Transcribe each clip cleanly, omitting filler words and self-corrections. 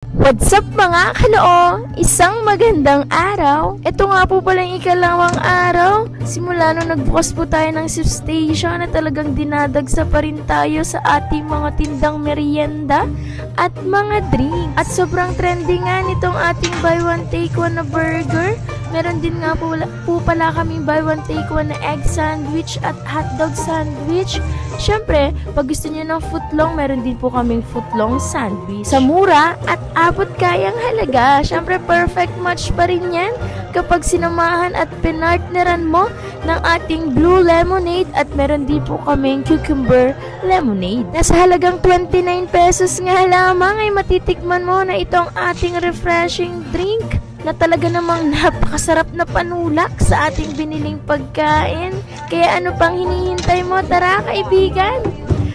What's up mga kaloo? Isang magandang araw. Ito nga po pala yung ikalawang araw. Simula nung nagbukas po tayo ng Sip Station na talagang dinadagsa pa rin tayo sa ating mga tindang merienda at mga drinks. At sobrang trending nga nitong ating buy one take one na burger. Meron din nga po pala kaming buy one take one na egg sandwich at hotdog sandwich. Syempre, pag gusto niyo ng footlong, meron din po kaming footlong sandwich. Sa mura at abot kayang halaga. Syempre, perfect match pa rin yan kapag sinamahan at pinartneran mo ng ating blue lemonade at meron din po kaming cucumber lemonade. Nasa halagang 29 pesos nga lamang ay matitikman mo na itong ating refreshing drink na talaga namang napakasarap na panulak sa ating biniling pagkain. Kaya ano pang hinihintay mo? Tara kaibigan!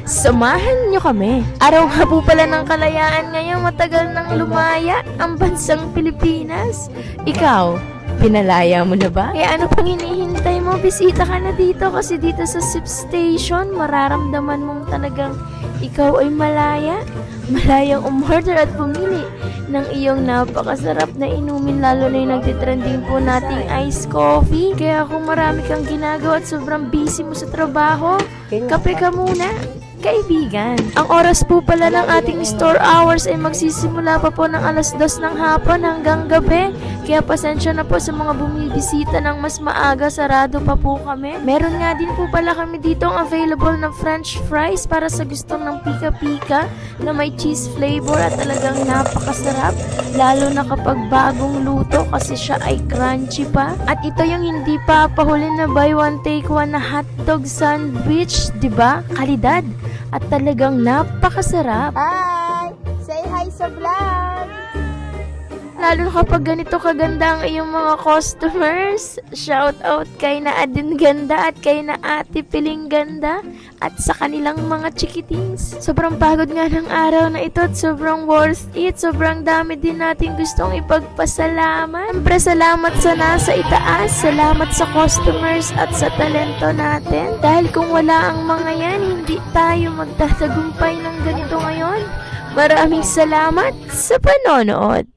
Samahan nyo kami. Araw nga po pala ng kalayaan ngayon, matagal nang lumaya ang bansang Pilipinas. Ikaw, pinalaya mo na ba? Kaya ano pang hinihintay mo? Bisita ka na dito kasi dito sa Sip Station, mararamdaman mong talagang ikaw ay malaya. Malayang umorder at pumili ng iyong napakasarap na inumin, lalo na yung nagtitrending po nating iced coffee. Kaya kung marami kang ginagawa at sobrang busy mo sa trabaho, kape ka muna kaibigan. Ang oras po pala ng ating store hours ay magsisimula pa po ng alas 2 ng hapon hanggang gabi. Kaya pasensya na po sa mga bumibisita ng mas maaga, sarado pa po kami. Meron nga din po pala kami dito ang available na french fries para sa gustong ng pika-pika na may cheese flavor at talagang napakasarap. Lalo na kapag bagong luto kasi siya ay crunchy pa. At ito yung hindi pa pahuli na buy one take one na hotdog sandwich, 'di ba? Kalidad at talagang napakasarap. Hi! Say hi sa vlog! Lalo kapag ganito kaganda ang iyong mga customers. Shout out kay na Adin Ganda at kay na Ate Piling Ganda at sa kanilang mga chikitings. Sobrang pagod nga ng araw na ito at sobrang worth it. Sobrang dami din natin gustong ipagpasalamat. Siyempre, salamat sa nasa itaas. Salamat sa customers at sa talento natin. Dahil kung wala ang mga yan, hindi tayo magtatagumpay ng ganito ngayon. Maraming salamat sa panonood.